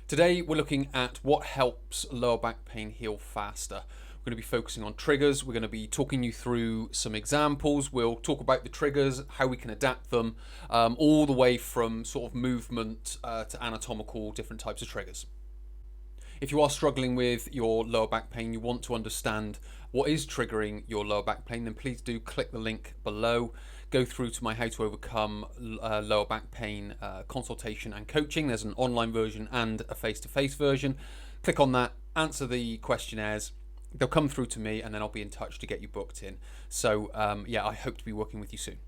Today we're looking at what helps lower back pain heal faster. We're going to be focusing on triggers. We're going to be talking you through some examples. We'll talk about the triggers, how we can adapt them, all the way from sort of movement to anatomical different types of triggers. If you are struggling with your lower back pain, you want to understand what is triggering your lower back pain, then please do click the link below. Go through to my How to Overcome Lower Back Pain consultation and coaching. There's an online version and a face-to-face version. Click on that, answer the questionnaires. They'll come through to me and then I'll be in touch to get you booked in. So I hope to be working with you soon.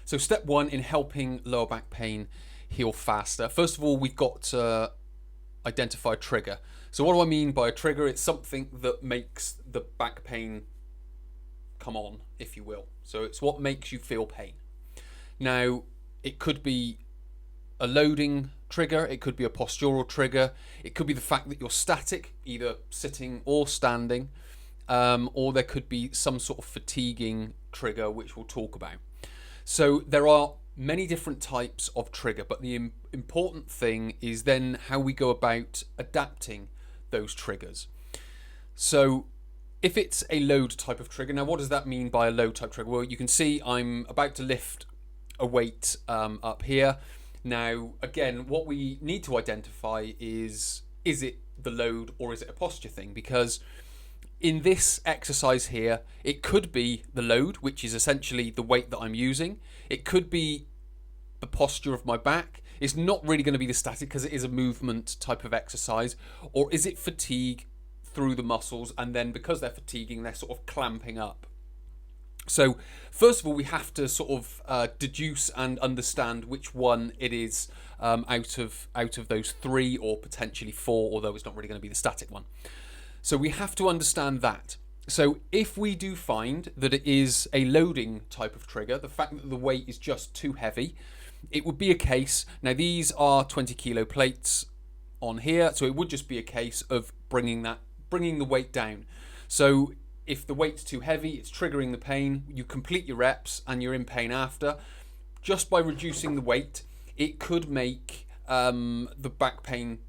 So step one in helping lower back pain heal faster. First of all, we've got to identify a trigger. So what do I mean by a trigger? It's something that makes the back pain come on, if you will. So it's what makes you feel pain. Now, it could be a loading trigger, it could be a postural trigger, it could be the fact that you're static, either sitting or standing, or there could be some sort of fatiguing trigger, which we'll talk about. So there are many different types of trigger, but the important thing is then how we go about adapting those triggers. So if it's a load type of trigger, now what does that mean by a load type trigger? Well, you can see I'm about to lift a weight up here. Now, again, what we need to identify is it the load or is it a posture thing? Because in this exercise here, it could be the load, which is essentially the weight that I'm using. It could be the posture of my back. It's not really going to be the static because it is a movement type of exercise. Or is it fatigue through the muscles, and then because they're fatiguing, they're sort of clamping up? So first of all, we have to sort of deduce and understand which one it is out of those three, or potentially four, although it's not really going to be the static one. So we have to understand that. So if we do find that it is a loading type of trigger, the fact that the weight is just too heavy, it would be a case, now these are 20 kilo plates on here, so it would just be a case of bringing the weight down. So if the weight's too heavy, it's triggering the pain, you complete your reps and you're in pain after. Just by reducing the weight, it could make the back pain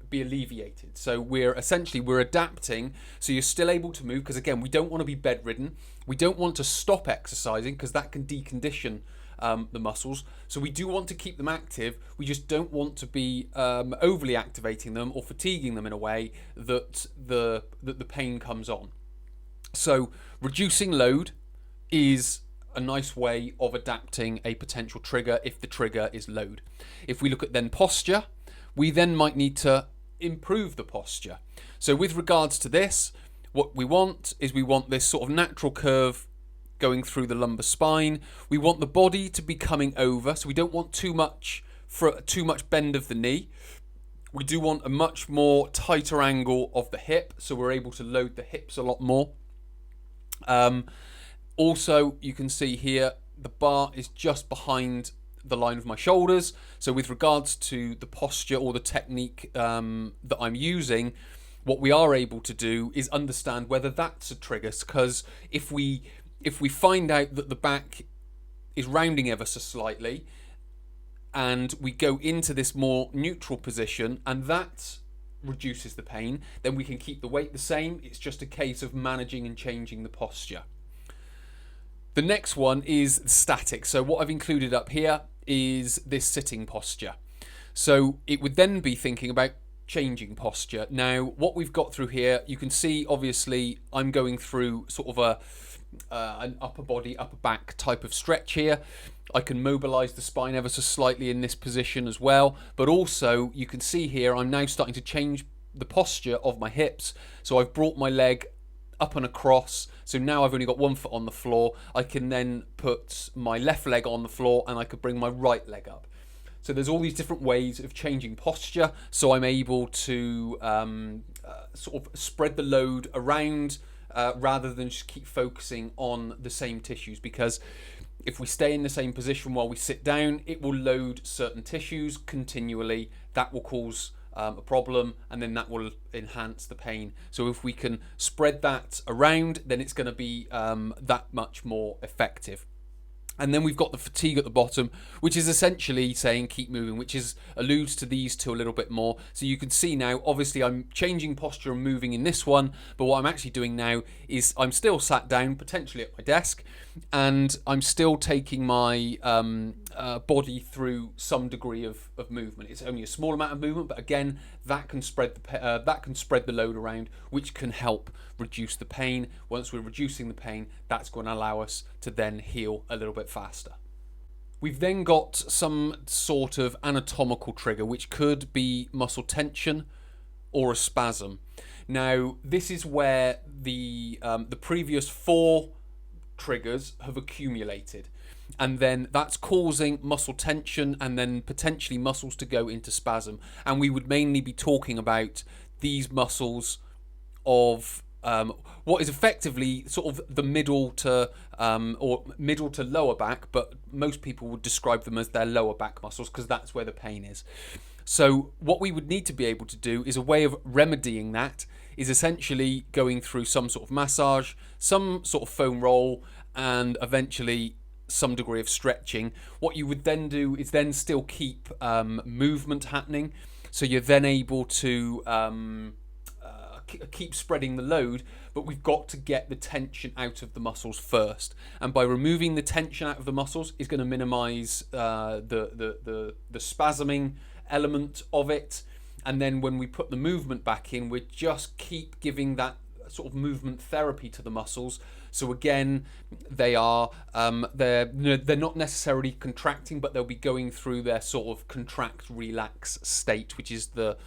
be alleviated. So we're adapting, so you're still able to move, because again, we don't want to be bedridden. We don't want to stop exercising because that can decondition the muscles. So we do want to keep them active. We just don't want to be overly activating them or fatiguing them in a way that the pain comes on. So reducing load is a nice way of adapting a potential trigger if the trigger is load. If we look at then posture, we then might need to improve the posture. So with regards to this, what we want is this sort of natural curve going through the lumbar spine. We want the body to be coming over, so we don't want too much bend of the knee. We do want a much more tighter angle of the hip, so we're able to load the hips a lot more. Also, you can see here the bar is just behind the line of my shoulders. So with regards to the posture or the technique that I'm using, what we are able to do is understand whether that's a trigger, because if we find out that the back is rounding ever so slightly and we go into this more neutral position and that reduces the pain, then we can keep the weight the same. It's just a case of managing and changing the posture. The next one is static. So what I've included up here is this sitting posture. So it would then be thinking about changing posture. Now, what we've got through here, you can see obviously I'm going through sort of an upper body, upper back type of stretch here. I can mobilize the spine ever so slightly in this position as well, but also you can see here I'm now starting to change the posture of my hips. So I've brought my leg up and across, so now I've only got one foot on the floor. I can then put my left leg on the floor and I could bring my right leg up. So there's all these different ways of changing posture, so I'm able to sort of spread the load around rather than just keep focusing on the same tissues, because if we stay in the same position while we sit down, it will load certain tissues continually. That will cause a problem, and then that will enhance the pain. So if we can spread that around, then it's going to be that much more effective. And then we've got the fatigue at the bottom, which is essentially saying keep moving, which alludes to these two a little bit more. So you can see now, obviously I'm changing posture and moving in this one, but what I'm actually doing now is I'm still sat down, potentially at my desk, and I'm still taking my body through some degree of movement. It's only a small amount of movement, but again, that can spread the load around, which can help reduce the pain. Once we're reducing the pain, that's going to allow us to then heal a little bit faster. We've then got some sort of anatomical trigger, which could be muscle tension or a spasm. Now, this is where the previous 4 triggers have accumulated, and then that's causing muscle tension and then potentially muscles to go into spasm. And we would mainly be talking about these muscles of what is effectively sort of the middle to lower back, but most people would describe them as their lower back muscles because that's where the pain is. So what we would need to be able to do is a way of remedying that is essentially going through some sort of massage, some sort of foam roll, and eventually some degree of stretching. What you would then do is then still keep movement happening, so you're then able to keep spreading the load, but we've got to get the tension out of the muscles first. And by removing the tension out of the muscles is going to minimize the spasming element of it. And then when we put the movement back in, we just keep giving that sort of movement therapy to the muscles. So again, they're not necessarily contracting, but they'll be going through their sort of contract relax state, which is the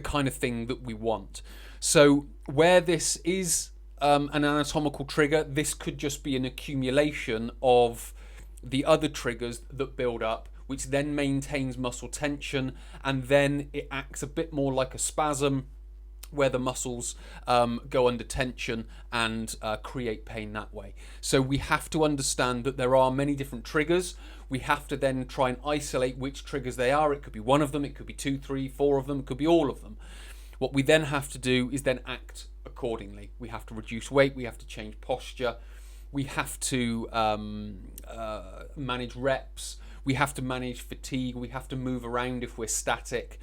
kind of thing that we want. So where this is an anatomical trigger, this could just be an accumulation of the other triggers that build up, which then maintains muscle tension, and then it acts a bit more like a spasm where the muscles go under tension and create pain that way. So we have to understand that there are many different triggers. We have to then try and isolate which triggers they are. It could be one of them, it could be 2, 3, 4 of them, it could be all of them. What we then have to do is then act accordingly. We have to reduce weight, we have to change posture, we have to manage reps, we have to manage fatigue, we have to move around if we're static,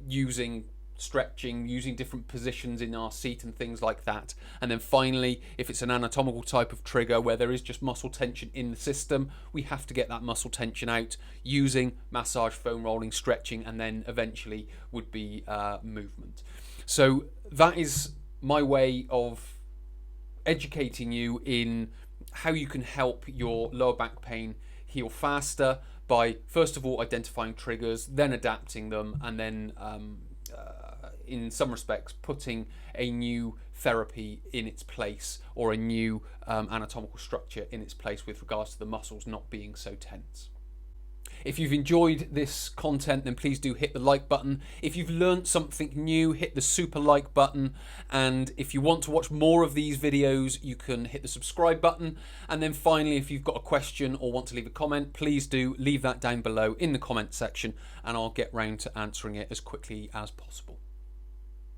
using stretching, using different positions in our seat and things like that. And then finally, if it's an anatomical type of trigger where there is just muscle tension in the system, we have to get that muscle tension out using massage, foam rolling, stretching, and then eventually would be movement. So that is my way of educating you in how you can help your lower back pain heal faster by, first of all, identifying triggers, then adapting them, and then in some respects putting a new therapy in its place, or a new anatomical structure in its place with regards to the muscles not being so tense. If you've enjoyed this content, then please do hit the like button. If you've learned something new, hit the super like button. And if you want to watch more of these videos, you can hit the subscribe button. And then finally, if you've got a question or want to leave a comment, please do leave that down below in the comment section, and I'll get round to answering it as quickly as possible.